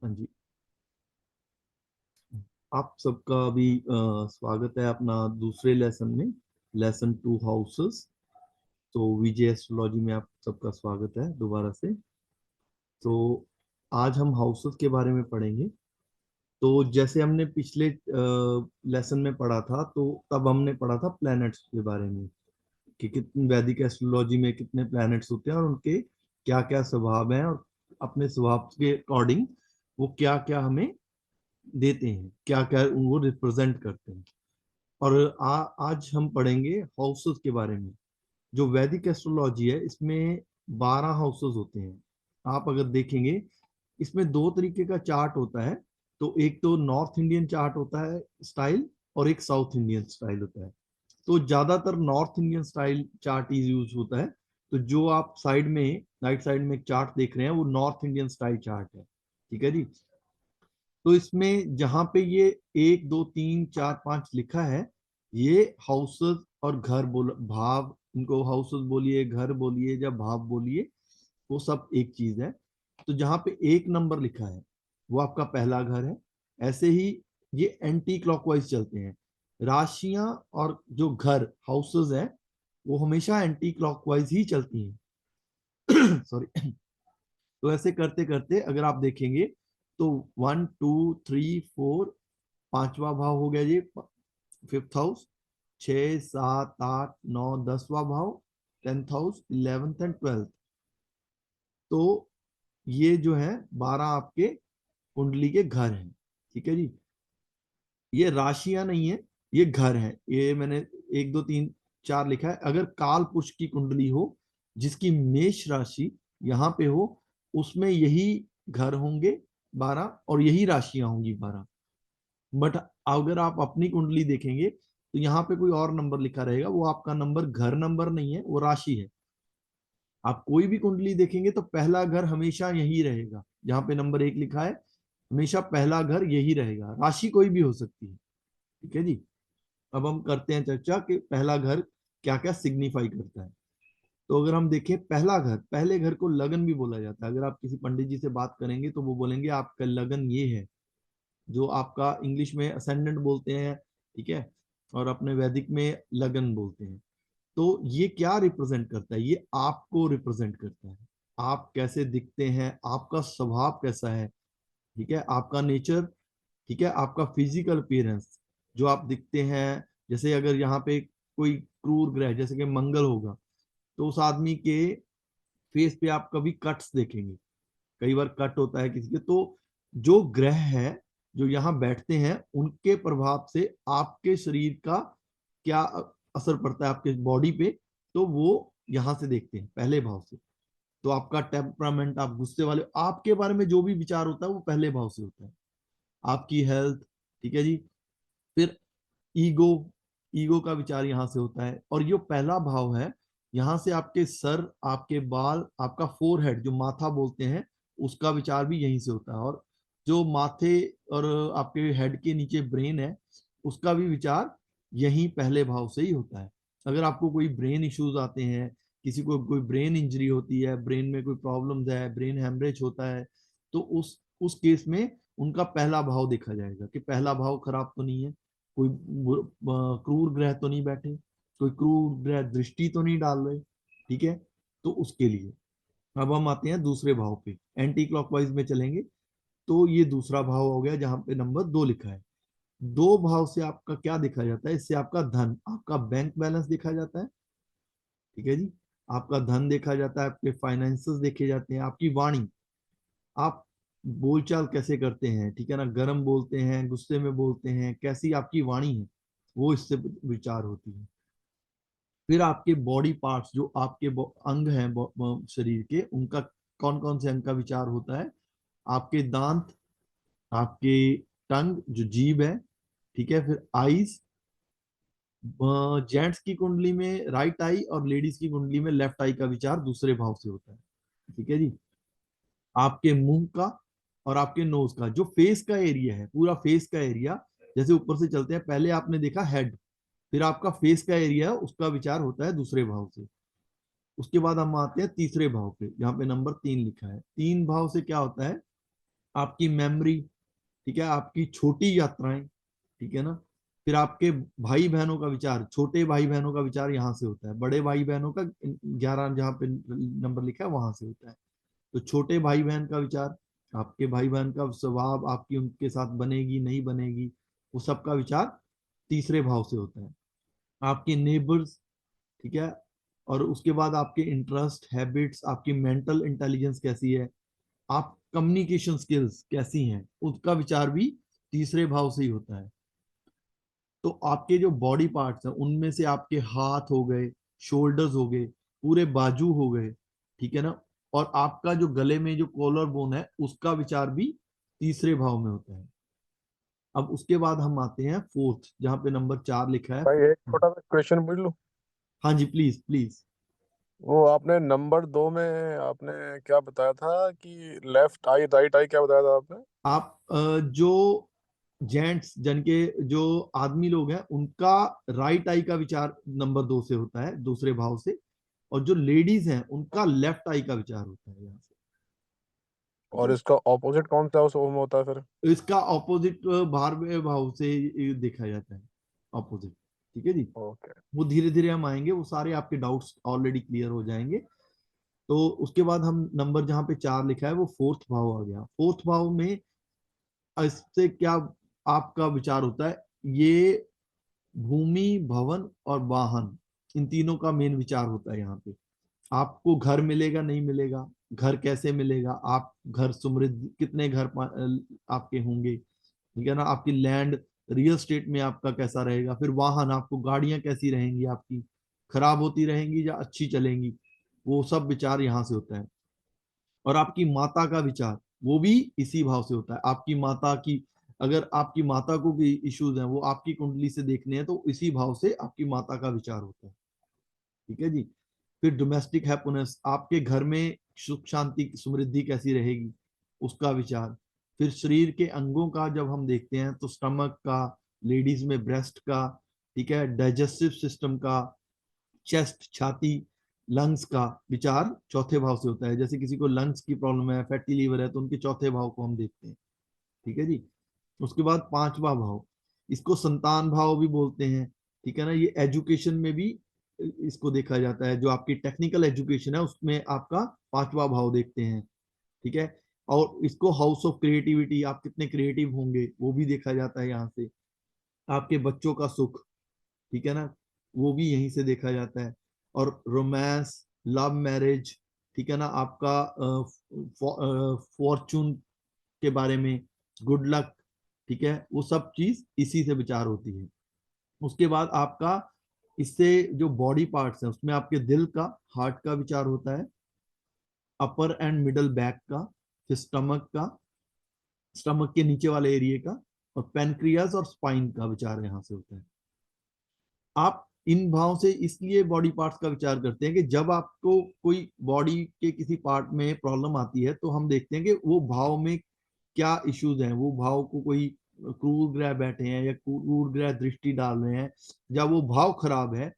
हाँ जी। आप सबका भी स्वागत है अपना दूसरे लेसन में, लेसन 2 हाउसेस। तो विजय एस्ट्रोलॉजी में आप सबका स्वागत है दोबारा से। तो आज हम हाउसेस के बारे में पढ़ेंगे। तो जैसे हमने पिछले लेसन में पढ़ा था, तो तब हमने पढ़ा था प्लैनेट्स के बारे में कि कितने वैदिक एस्ट्रोलॉजी में कितने प्लैनेट्स होते हैं और उनके क्या क्या स्वभाव हैं, और अपने स्वभाव के अकॉर्डिंग वो क्या क्या हमें देते हैं, क्या क्या वो रिप्रेजेंट करते हैं। और आज हम पढ़ेंगे हाउसेस के बारे में। जो वैदिक एस्ट्रोलॉजी है, इसमें 12 हाउसेस होते हैं। आप अगर देखेंगे, इसमें दो तरीके का चार्ट होता है। तो एक तो नॉर्थ इंडियन चार्ट होता है स्टाइल, और एक साउथ इंडियन स्टाइल होता है। तो ज्यादातर north Indian style chart is use होता है। तो जो आप साइड में, राइट साइड में एक चार्ट देख रहे हैं, वो नॉर्थ इंडियन स्टाइल चार्ट है। ठीक है जी। तो इसमें जहां पे ये 1 2 3 4 5 लिखा है, ये हाउसेस और घर बोल भाव, इनको हाउसेस बोलिए, घर बोलिए या भाव बोलिए, वो सब एक चीज है। तो जहां पे 1 नंबर लिखा है, वो आपका पहला घर है। ऐसे ही ये एंटी क्लॉकवाइज चलते हैं। राशियां और जो घर हाउसेस हैं, वो हमेशा एंटी क्लॉकवाइज ही चलती हैं। सॉरी। तो ऐसे करते करते अगर आप देखेंगे, तो 1 2 3 4, पांचवा भाव हो गया जी, फिफ्थ हाउस। 6 7 8 9 10वां भाव, 10th house, 11th and 12th। तो ये जो है 12 आपके कुंडली के घर हैं। ठीक है जी। ये राशियां नहीं है, ये घर है। ये मैंने 1 2 3 4 लिखा है। अगर काल पुरुष की कुंडली हो, जिसकी मेष राशि यहाँ पे हो, उसमें यही घर होंगे 12, और यही राशियां होंगी 12। बट अगर आप अपनी कुंडली देखेंगे, तो यहाँ पे कोई और नंबर लिखा रहेगा, वो आपका नंबर घर नंबर नहीं है, वो राशि है। आप कोई भी कुंडली देखेंगे तो पहला घर हमेशा यही रहेगा। जहाँ पे नंबर 1 लिखा है, हमेशा पहला घर यही रहेगा। राशि कोई भी हो सकती है। ठीक है जी। अब हम करते हैं चर्चा कि पहला घर क्या क्या सिग्निफाई करता है। तो अगर हम देखें, पहला घर, पहले घर को लगन भी बोला जाता है। अगर आप किसी पंडित जी से बात करेंगे, तो वो बोलेंगे आपका लगन ये है, जो आपका इंग्लिश में असेंडेंट बोलते हैं। ठीक है। और अपने वैदिक में लगन बोलते हैं। तो ये क्या रिप्रेजेंट करता है? ये आपको रिप्रेजेंट करता है। आप कैसे दिखते हैं, आपका स्वभाव कैसा है। ठीक है, आपका नेचर। ठीक है, आपका फिजिकल अपीयरेंस, जो आप दिखते हैं। जैसे अगर यहाँ पे कोई क्रूर ग्रह जैसे कि मंगल होगा, तो उस आदमी के फेस पे आप कभी कट्स देखेंगे। कई बार कट होता है किसी के। तो जो ग्रह है, जो यहाँ बैठते हैं, उनके प्रभाव से आपके शरीर का क्या असर पड़ता है आपके बॉडी पे, तो वो यहाँ से देखते हैं, पहले भाव से। तो आपका टेम्परामेंट, आप गुस्से वाले, आपके बारे में जो भी विचार होता है, वो पहले भाव से होता है। आपकी हेल्थ। ठीक है जी। फिर ईगो, ईगो का विचार यहाँ से होता है। और ये पहला भाव है, यहाँ से आपके सर, आपके बाल, आपका फोरहेड जो माथा बोलते हैं, उसका विचार भी यहीं से होता है। और जो माथे और आपके हेड के नीचे ब्रेन है, उसका भी विचार यहीं पहले भाव से ही होता है। अगर आपको कोई ब्रेन इश्यूज आते हैं, किसी को कोई ब्रेन इंजरी होती है, ब्रेन में कोई प्रॉब्लम्स है, ब्रेन हेमरेज होता है, तो उस केस में उनका पहला भाव देखा जाएगा कि पहला भाव खराब तो नहीं है, कोई क्रूर ग्रह तो नहीं बैठे, कोई क्रूर ग्रह दृष्टि तो नहीं डाल रहे। ठीक है। तो उसके लिए अब हम आते हैं दूसरे भाव पे, एंटी क्लॉकवाइज में चलेंगे। तो ये दूसरा भाव हो गया, जहां पे नंबर 2 लिखा है। 2 भाव से आपका क्या देखा जाता है? इससे आपका धन, आपका बैंक बैलेंस देखा जाता है। ठीक है जी। आपका धन देखा जाता है, आपके फाइनेंसेस देखे जाते हैं, आपकी वाणी, आप बोलचाल कैसे करते हैं। ठीक है ना, गर्म बोलते हैं, गुस्से में बोलते हैं, कैसी आपकी वाणी है, वो इससे विचार होती है। फिर आपके बॉडी पार्ट्स, जो आपके अंग हैं शरीर के, उनका कौन कौन से अंग का विचार होता है? आपके दांत, आपके टंग जो जीभ है। ठीक है। फिर आईज, जेंट्स की कुंडली में राइट आई और लेडीज की कुंडली में लेफ्ट आई का विचार दूसरे भाव से होता है। ठीक है जी। आपके मुंह का और आपके नोज का, जो फेस का एरिया है, पूरा फेस का एरिया, जैसे ऊपर से चलते हैं, पहले आपने देखा हेड, फिर आपका फेस का एरिया है, उसका विचार होता है दूसरे भाव से। उसके बाद हम आते हैं तीसरे भाव पे, जहाँ पे नंबर 3 लिखा है। 3 भाव से क्या होता है? आपकी मेमोरी, ठीक है, आपकी छोटी यात्राएं, ठीक है ना। फिर आपके भाई बहनों का विचार, छोटे भाई बहनों का विचार यहाँ से होता है, बड़े भाई बहनों का 11 जहाँ पे नंबर लिखा है वहां से होता है। तो छोटे भाई बहन का विचार, आपके भाई बहन का स्वभाव, आपकी उनके साथ बनेगी नहीं बनेगी, वो सब का विचार तीसरे भाव से होता है। आपके नेबर्स, ठीक है, और उसके बाद आपके इंटरेस्ट, हैबिट्स, आपकी मेंटल इंटेलिजेंस कैसी है, आप कम्युनिकेशन स्किल्स कैसी हैं, उसका विचार भी तीसरे भाव से ही होता है। तो आपके जो बॉडी पार्ट्स हैं उनमें से आपके हाथ हो गए, शोल्डर्स हो गए, पूरे बाजू हो गए, ठीक है ना, और आपका जो गले में जो कॉलर बोन है उसका विचार भी तीसरे भाव में होता है। अब उसके बाद हम आते हैं फोर्थ, जहां पे नंबर 4 लिखा है। भाई एक छोटा सा क्वेश्चन पूछ लूं? हाँ जी, प्लीज प्लीज। वो आपने नंबर 2 में आपने क्या बताया था कि लेफ्ट आई राइट आई, क्या बताया था आपने? आप जो जेंट्स जन के जो आदमी लोग हैं उनका राइट आई का विचार नंबर 2 से होता है, दूसरे भाव से। और जो लेडीज हैं उनका लेफ्ट आई का विचार होता है यहाँ से, ठीक और है। इसका ऑपोजिट कौन सा उस में होता है फिर? तो इसका ऑपोजिट भारतीय भाव से देखा जाता है, ऑपोजिट, ठीक है जी। ओके। वो धीरे धीरे हम आएंगे, वो सारे आपके डाउट्स ऑलरेडी क्लियर हो जाएंगे। तो उसके बाद हम नंबर जहाँ पे 4 लिखा है वो फोर्थ भाव आ गया। फोर्थ भाव में इससे क्या आपका विचार होता है, ये भूमि, भवन और वाहन, इन तीनों का मेन विचार होता है यहाँ पे। आपको घर मिलेगा नहीं मिलेगा, घर कैसे मिलेगा, आप घर समृद्ध कितने घर आपके होंगे, ठीक है ना, आपकी लैंड, रियल स्टेट में आपका कैसा रहेगा, फिर वाहन, आपको गाड़ियां कैसी रहेंगी, आपकी खराब होती रहेंगी या अच्छी चलेंगी, वो सब विचार यहाँ से होता है। और आपकी माता का विचार वो भी इसी भाव से होता है। आपकी माता की, अगर आपकी माता को भी इश्यूज हैं वो आपकी कुंडली से देखने हैं तो इसी भाव से आपकी माता का विचार होता है, ठीक है जी। फिर डोमेस्टिक हैप्पीनेस, आपके घर में सुख शांति समृद्धि कैसी रहेगी, उसका विचार। फिर शरीर के अंगों का जब हम देखते हैं तो स्टमक का, लेडीज में ब्रेस्ट का, ठीक है, डाइजेस्टिव सिस्टम का, चेस्ट, छाती, लंग्स का विचार चौथे भाव से होता है। जैसे किसी को लंग्स की प्रॉब्लम है, फैटी लीवर है, तो उनके चौथे भाव को हम देखते हैं, ठीक है जी। उसके बाद पांचवा भाव, इसको संतान भाव भी बोलते हैं, ठीक है ना। ये एजुकेशन में भी इसको देखा जाता है, जो आपकी टेक्निकल एजुकेशन है उसमें आपका पांचवा भाव देखते हैं, ठीक है। और इसको हाउस ऑफ क्रिएटिविटी, आप कितने क्रिएटिव होंगे वो भी देखा जाता है यहाँ से। आपके बच्चों का सुख, ठीक है ना, वो भी यहीं से देखा जाता है। और रोमांस, लव मैरिज, ठीक है ना, आपका फॉर्चून के बारे में, गुड लक, ठीक है, वो सब चीज इसी से विचार होती है। उसके बाद आपका इससे जो बॉडी पार्ट्स हैं उसमें आपके दिल का, हार्ट का विचार होता है, अपर एंड मिडल बैक का, फिर स्टमक का, स्टमक के नीचे वाले एरिया का, और पेनक्रियाज और स्पाइन का विचार यहाँ से होता है। आप इन भाव से इसलिए बॉडी पार्ट्स का विचार करते हैं कि जब आपको कोई बॉडी के किसी पार्ट में प्रॉब्लम आती है तो हम देखते हैं कि वो भाव में क्या इश्यूज हैं, वो भाव को कोई क्रूर ग्रह बैठे हैं या क्रूर ग्रह दृष्टि डाल रहे हैं, या वो भाव खराब है,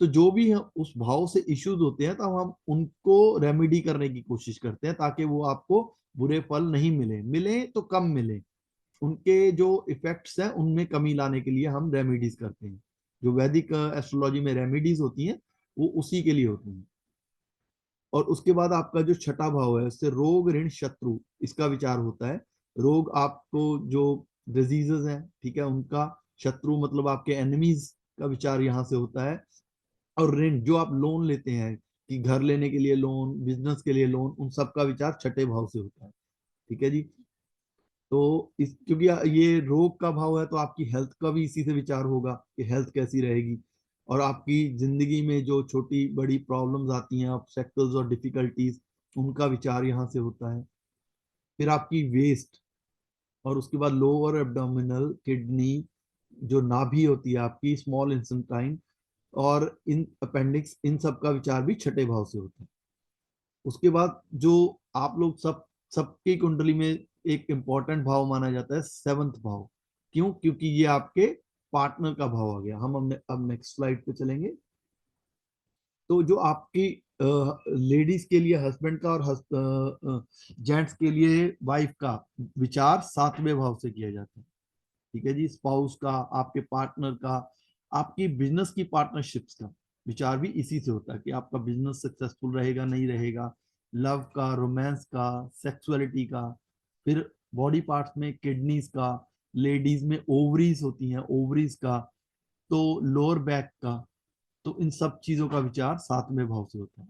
तो जो भी है उस भाव से इश्यूज होते हैं तो हम उनको रेमेडी करने की कोशिश करते हैं ताकि वो आपको बुरे फल नहीं मिले, मिले तो कम मिले, उनके जो इफेक्ट्स हैं उनमें कमी लाने के लिए हम रेमेडीज करते हैं। जो वैदिक एस्ट्रोलॉजी में रेमेडीज होती हैं वो उसी के लिए होती हैं। और उसके बाद आपका जो छठा भाव है उससे रोग, ऋण, शत्रु, इसका विचार होता है। रोग आपको जो डिजीजेस हैं, ठीक है, उनका, शत्रु मतलब आपके एनिमीज का विचार यहाँ से होता है। और ऋण, जो आप लोन लेते हैं कि घर लेने के लिए लोन, बिजनेस के लिए लोन, उन सब का विचार छठे भाव से होता है, ठीक है जी। तो इस, क्योंकि ये रोग का भाव है तो आपकी हेल्थ का भी इसी से विचार होगा कि हेल्थ कैसी रहेगी। और आपकी जिंदगी में जो छोटी बड़ी प्रॉब्लम्स आती हैं, ऑब्स्टेकल्स और डिफिकल्टीज, उनका विचार यहाँ से होता है। फिर आपकी वेस्ट, और उसके बाद लोअर एब्डोमिनल, किडनी, जो नाभि होती है आपकी, स्मॉल इंटेस्टाइन, और इन अपेंडिक्स, इन सब का विचार भी छठे भाव से होता है। उसके बाद जो आप लोग सबकी कुंडली में एक इंपॉर्टेंट भाव माना जाता है सेवंथ भाव। क्यों? क्योंकि ये आपके पार्टनर का भाव आ गया। हम अब नेक्स्ट स्लाइड पे चलेंगे। तो जो आपकी लेडीज के लिए हस्बैंड का और जेंट्स के लिए वाइफ का विचार सातवें भाव से किया जाता है। ठीक है जी। स्पाउस का, आपके पार्टनर का, आपकी बिजनेस की पार्टनरशिप्स का विचार भी इसी से होता है कि आपका बिजनेस सक्सेसफुल रहेगा नहीं रहेगा। लव का, रोमांस का, सेक्सुअलिटी का, फिर बॉडी पार्ट्स में किडनीज का, लेडीज में ओवरीज होती हैं, ओवरीज का, तो लोअर बैक का, तो इन सब चीजों का विचार सातवें भाव से होता है।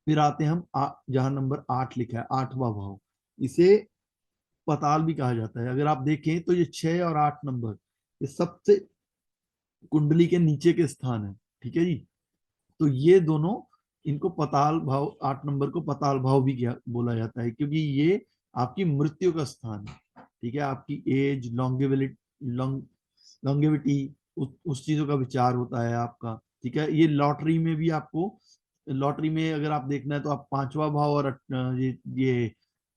फिर आते हैं हम जहां नंबर 8 लिखा है, आठवां भाव, इसे पताल भी कहा जाता है। अगर आप देखें तो ये 6 और 8 नंबर, ये सबसे कुंडली के नीचे के स्थान है। ठीक है जी। तो ये दोनों, इनको पताल भाव, 8 नंबर को पताल भाव भी किया बोला जाता है, क्योंकि ये आपकी मृत्यु का स्थान है। ठीक है। आपकी एज, लॉन्गेविटी, उस चीजों का विचार होता है आपका। ठीक है। ये लॉटरी में भी आपको, लॉटरी में अगर आप देखना है तो आप 5वां भाव और ये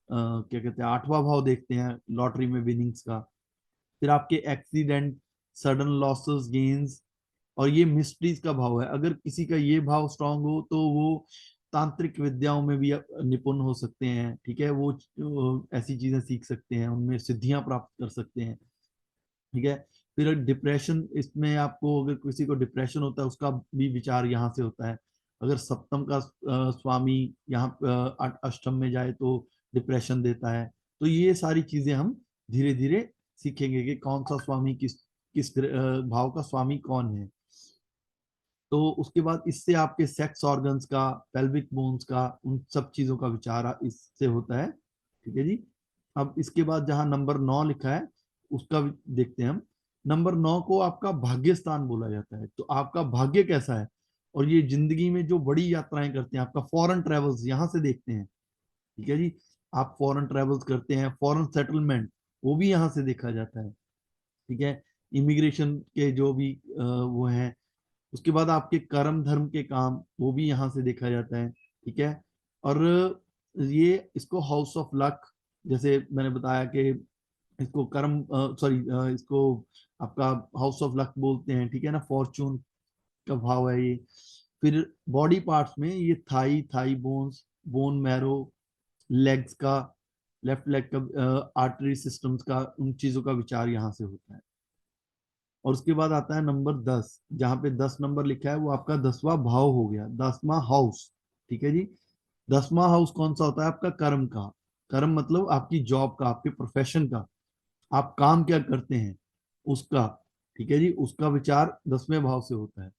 क्या कहते हैं, 8वां भाव देखते हैं लॉटरी में विनिंग्स का। फिर आपके एक्सीडेंट, सडन लॉसेस, गेन्स, और ये मिस्ट्रीज का भाव है। अगर किसी का ये भाव स्ट्रांग हो तो वो तांत्रिक विद्याओं में भी निपुण हो सकते हैं। ठीक है। वो ऐसी चीजें सीख सकते हैं, उनमें सिद्धियां प्राप्त कर सकते हैं। ठीक है। फिर डिप्रेशन, इसमें आपको अगर किसी को डिप्रेशन होता है उसका भी विचार यहाँ से होता है। अगर सप्तम का स्वामी यहाँ अष्टम में जाए तो डिप्रेशन देता है। तो ये सारी चीजें हम धीरे धीरे सीखेंगे कि कौन सा स्वामी किस भाव का स्वामी कौन है। तो उसके बाद इससे आपके सेक्स ऑर्गन्स का, पेल्विक बोन्स का, उन सब चीजों का विचार इससे होता है। ठीक है जी। अब इसके बाद जहां नंबर 9 लिखा है उसका भी देखते हैं हम। नंबर 9 को आपका भाग्य स्थान बोला जाता है। तो आपका भाग्य कैसा है, और ये जिंदगी में जो बड़ी यात्राएं करते हैं, आपका फॉरेन ट्रेवल्स यहाँ से देखते हैं। ठीक है जी। आप फॉरेन ट्रेवल्स करते हैं, फॉरेन सेटलमेंट, वो भी यहाँ से देखा जाता है। ठीक है। इमिग्रेशन के जो भी वो हैं। उसके बाद आपके कर्म धर्म के काम, वो भी यहाँ से देखा जाता है। ठीक है। और ये इसको हाउस ऑफ लक, जैसे मैंने बताया कि इसको कर्म, सॉरी, इसको आपका हाउस ऑफ लक बोलते हैं। ठीक है ना। फॉर्चून का भाव है ये। फिर बॉडी पार्ट्स में ये thigh, thigh bones, bone marrow, legs का, लेफ्ट लेग का, आर्टरी सिस्टम्स का, उन चीजों का विचार यहाँ से होता है। और उसके बाद आता है नंबर 10, जहां पे 10 नंबर लिखा है वो आपका 10वां भाव हो गया, 10वां हाउस। ठीक है जी। 10वां हाउस कौन सा होता है आपका? कर्म का। कर्म मतलब आपकी जॉब का, आपके प्रोफेशन का, आप काम क्या करते हैं उसका। ठीक है जी। उसका विचार 10वें भाव से होता है।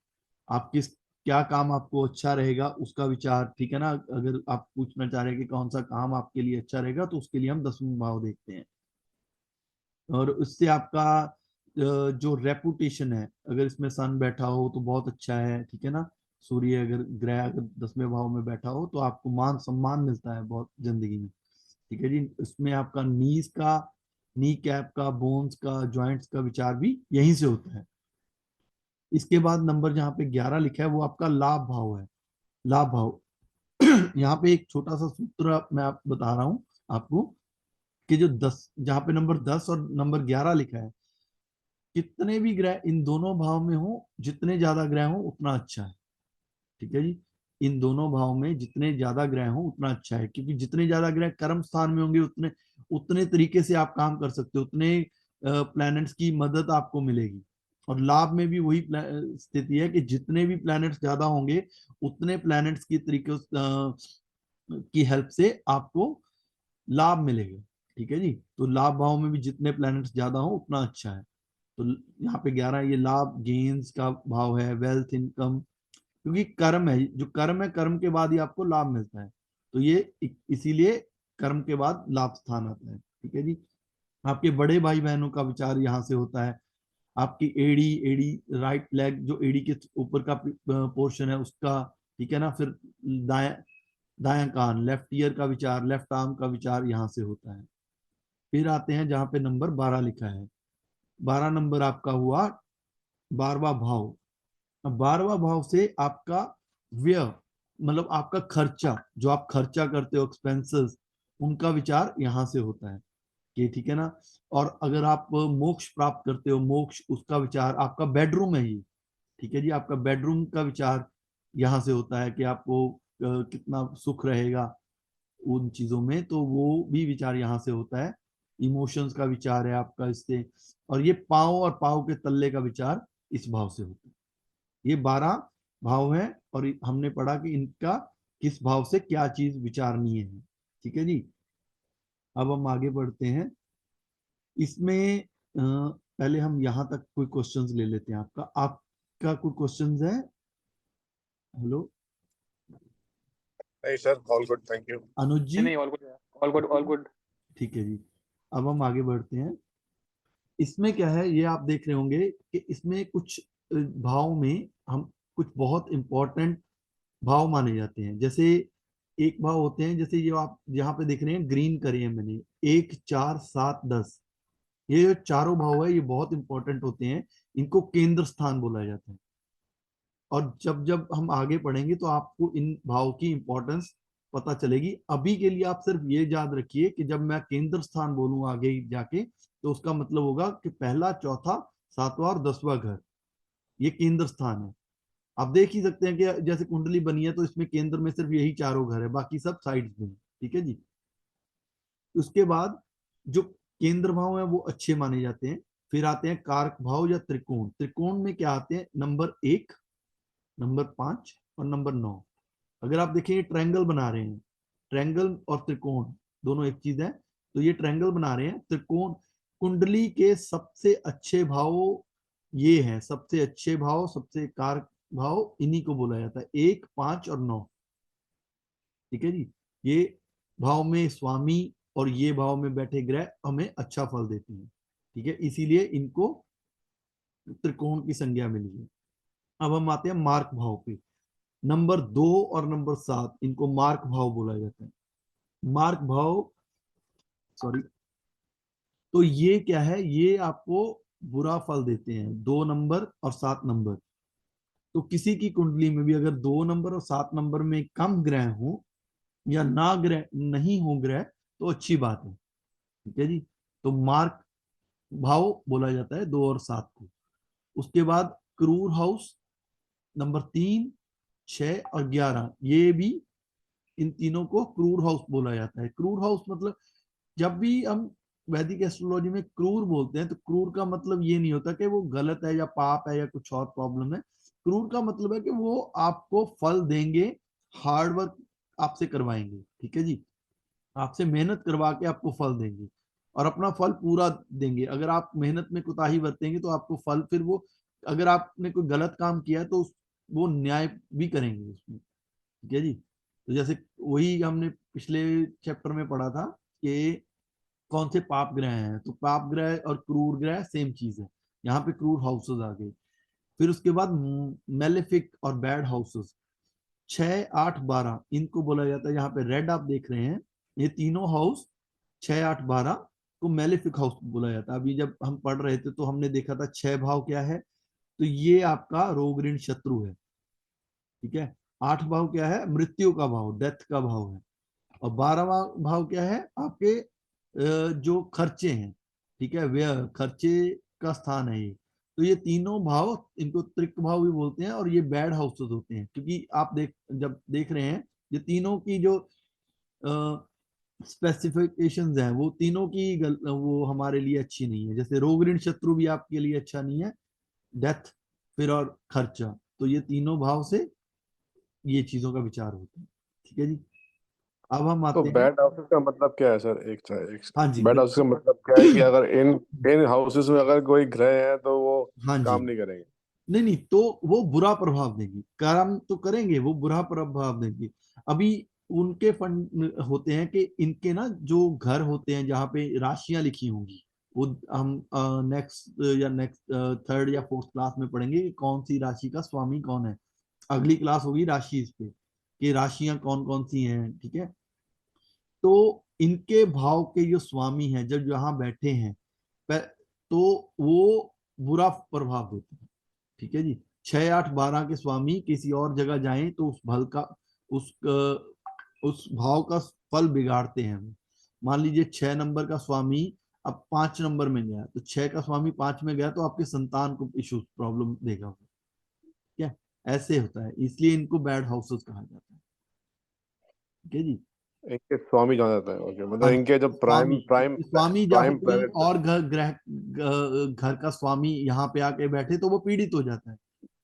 आप किस, क्या काम आपको अच्छा रहेगा उसका विचार। ठीक है ना। अगर आप पूछना चाह रहे हैं कि कौन सा काम आपके लिए अच्छा रहेगा, तो उसके लिए हम 10वां भाव देखते हैं। और उससे आपका जो रेपुटेशन है, अगर इसमें सन बैठा हो तो बहुत अच्छा है। ठीक है ना। सूर्य अगर ग्रह अगर 10वें भाव में बैठा हो तो आपको मान सम्मान मिलता है बहुत जिंदगी में। ठीक है जी। इसमें आपका नीज का, नी कैप का, बोन्स का, जॉइंट्स का विचार भी यहीं से होता है। इसके बाद नंबर जहाँ पे 11 लिखा है वो आपका लाभ भाव है। लाभ भाव यहाँ पे एक छोटा सा सूत्र मैं आप बता रहा हूँ आपको, कि जो 10, जहाँ पे नंबर 10 और नंबर 11 लिखा है, कितने भी ग्रह इन दोनों भाव में हो, जितने ज्यादा ग्रह हो उतना अच्छा है। ठीक है जी। इन दोनों भाव में जितने ज्यादा ग्रह हो उतना अच्छा है, क्योंकि जितने ज्यादा ग्रह कर्म स्थान में होंगे उतने उतने तरीके से आप काम कर सकते हो, उतने प्लैनेट्स की मदद आपको मिलेगी। और लाभ में भी वही स्थिति है कि जितने भी प्लैनेट्स ज्यादा होंगे उतने प्लैनेट्स की तरीके की हेल्प से आपको लाभ मिलेगा। ठीक है जी। तो लाभ भाव में भी जितने प्लैनेट्स ज्यादा हो उतना अच्छा है। तो यहाँ पे 11 ये लाभ गेन्स का भाव है, वेल्थ, इनकम, क्योंकि कर्म है, जो कर्म है कर्म के बाद ही आपको लाभ मिलता है। तो ये इसीलिए कर्म के बाद लाभ स्थान आता है। ठीक है जी। आपके बड़े भाई बहनों का विचार यहाँ से होता है। आपकी एड़ी, एड़ी राइट लेग, जो एड़ी के ऊपर का पोर्शन है उसका। ठीक है ना। फिर दाया, दाया कान, लेफ्ट ईयर का विचार, लेफ्ट आर्म का विचार यहाँ से होता है। फिर आते हैं जहाँ पे नंबर 12 लिखा है। 12 नंबर आपका हुआ 12वां भाव। अब 12वां भाव से आपका व्यय, मतलब आपका खर्चा, जो आप खर्चा करते हो, एक्सपेंसेस, उनका विचार यहाँ से होता है। कि ठीक है ना। और अगर आप मोक्ष प्राप्त करते हो, मोक्ष, उसका विचार आपका बेडरूम है ही। ठीक है जी। आपका बेडरूम का विचार यहाँ से होता है कि आपको कितना सुख रहेगा उन चीजों में, तो वो भी विचार यहाँ से होता है। इमोशंस का विचार है आपका इससे। और ये पाँव और पाँव के तल्ले का विचार इस भाव से होता है। ये 12 भाव हैं और हमने पढ़ा कि इनका किस भाव से क्या चीज विचारणीय है। ठीक है जी। अब हम आगे बढ़ते हैं इसमें। पहले हम यहाँ तक कोई क्वेश्चंस ले लेते हैं। आपका कोई क्वेश्चंस है? हेलो नहीं sir, all good, thank you. Anuj ji. नहीं नहीं, all good, all good, all good. ठीक है जी। अब हम आगे बढ़ते हैं। इसमें क्या है ये आप देख रहे होंगे कि इसमें कुछ भाव में हम कुछ बहुत इंपॉर्टेंट भाव माने जाते हैं। जैसे एक भाव होते हैं, जैसे ये आप यहाँ पे देख रहे हैं, ग्रीन करे हैं मैंने, 1 4 7 10। ये जो चारों भाव है ये बहुत इंपॉर्टेंट होते हैं। इनको केंद्र स्थान बोला जाता है। और जब जब हम आगे पढ़ेंगे तो आपको इन भाव की इंपॉर्टेंस पता चलेगी। अभी के लिए आप सिर्फ ये याद रखिए कि जब मैं केंद्र स्थान बोलूँ आगे जाके, तो उसका मतलब होगा कि पहला, चौथा, सातवां और 10वां घर ये केंद्र स्थान है। आप देख ही सकते हैं कि जैसे कुंडली बनी है तो इसमें केंद्र में सिर्फ यही चारों घर है, बाकी सब साइड्स में। ठीक है जी। उसके बाद जो केंद्र भाव है वो अच्छे माने जाते हैं। फिर आते हैं कारक भाव या त्रिकोण। त्रिकोण में क्या आते हैं? नंबर 1, नंबर 5 और नंबर 9। अगर आप देखें ट्रायंगल बना रहे हैं, ट्रायंगल और त्रिकोण दोनों एक चीज है। तो ये ट्रायंगल बना रहे हैं। त्रिकोण कुंडली के सबसे अच्छे भाव ये हैं, सबसे अच्छे भाव, सबसे कारक भाव इन्हीं को बोला जाता है, 1 5 और 9। ठीक है जी। ये भाव में स्वामी और ये भाव में बैठे ग्रह हमें अच्छा फल देते हैं। ठीक है, इसीलिए इनको त्रिकोण की संज्ञा मिली है। अब हम आते हैं मार्क भाव पे। नंबर 2 और नंबर 7 इनको मार्क भाव बोला जाता है। मार्क भाव, सॉरी, तो ये क्या है? ये आपको बुरा फल देते हैं, 2 नंबर और 7 नंबर। तो किसी की कुंडली में भी अगर 2 नंबर और 7 नंबर में कम ग्रह हो या ना ग्रह नहीं हो ग्रह, तो अच्छी बात है। ठीक है जी। तो मार्क भाव बोला जाता है 2 और 7 को। उसके बाद क्रूर हाउस, नंबर 3 6 और 11, ये भी, इन तीनों को क्रूर हाउस बोला जाता है। क्रूर हाउस मतलब जब भी हम वैदिक एस्ट्रोलॉजी में क्रूर बोलते हैं तो क्रूर का मतलब ये नहीं होता कि वो गलत है या पाप है या कुछ और प्रॉब्लम है। क्रूर का मतलब है कि वो आपको फल देंगे, हार्ड वर्क आपसे करवाएंगे। ठीक है जी। आपसे मेहनत करवा के आपको फल देंगे और अपना फल पूरा देंगे। अगर आप मेहनत में कोताही बरतेंगे तो आपको फल, फिर वो, अगर आपने कोई गलत काम किया तो वो न्याय भी करेंगे उसमें। ठीक है जी। तो जैसे वही हमने पिछले चैप्टर में पढ़ा था कि कौन से पाप ग्रह हैं, तो पाप ग्रह और क्रूर ग्रह सेम चीज है। यहाँ पे क्रूर हाउसेस आ गए। फिर उसके बाद मेलेफिक और बैड हाउसेस, 6 8 12 इनको बोला जाता है। यहाँ पे रेड आप देख रहे हैं, ये तीनों हाउस 6 8 12 को मेलेफिक हाउस बोला जाता है। अभी जब हम पढ़ रहे थे तो हमने देखा था 6 भाव क्या है, तो ये आपका रोग ऋण शत्रु है। ठीक है। 8 भाव क्या है? मृत्यु का भाव, डेथ का भाव है। और 12वां भाव क्या है? आपके जो खर्चे हैं। ठीक है, व्यय खर्चे का स्थान है ये। तो ये तीनों भाव, इनको त्रिक भाव भी बोलते हैं और ये बैड हाउसेस होते हैं, क्योंकि आप जब देख रहे हैं ये तीनों की जो स्पेसिफिकेशंस हैं वो तीनों की वो हमारे लिए अच्छी नहीं है। जैसे रोग ऋण शत्रु भी आपके लिए अच्छा नहीं है, डेथ, फिर और खर्चा। तो ये तीनों भाव से ये चीजों का विचार होता है। ठीक है जी। अब हम तो आते हैं। बैड हाउसेस का मतलब क्या है सर? एक हाँ जी बैड हाउसेस का मतलब क्या है कि अगर इन इन हाउसेस में अगर कोई ग्रह है तो वो हाँ जी। काम नहीं करेंगे? नहीं नहीं, तो वो बुरा प्रभाव देंगे, काम तो करेंगे, वो बुरा प्रभाव देंगे। अभी उनके फंड होते हैं कि इनके ना जो घर होते हैं जहाँ पे राशियां लिखी होंगी, वो हम नेक्स्ट या नेक्स्ट थर्ड या फोर्थ क्लास में पढ़ेंगे कि कौन सी राशि का स्वामी कौन है। अगली क्लास होगी राशि इस पे, कि राशियां कौन कौन सी हैं। ठीक है। तो इनके भाव के जो स्वामी हैं जब यहाँ बैठे हैं, तो वो बुरा प्रभाव देते हैं। ठीक है जी। 6 8 12 के स्वामी किसी और जगह जाएं तो उस फल का, उस उस भाव का फल बिगाड़ते हैं वो। मान लीजिए 6 नंबर का स्वामी अब 5 नंबर में गया, तो 6 का स्वामी 5 में गया तो आपके संतान को इश्यूज प्रॉब्लम देगा। ठीक है। ऐसे होता है, इसलिए इनको बैड हाउसेस कहा जाता है। ठीक है जी। इनके स्वामी जाना जाता है, ओके, मतलब हाँ जी, इनके जब प्राइम स्वामी, प्राइम स्वामी या फिर प्राइम कोई प्लेनेट। और घर का स्वामी यहाँ पे आके बैठे तो वो पीड़ित हो जाता है।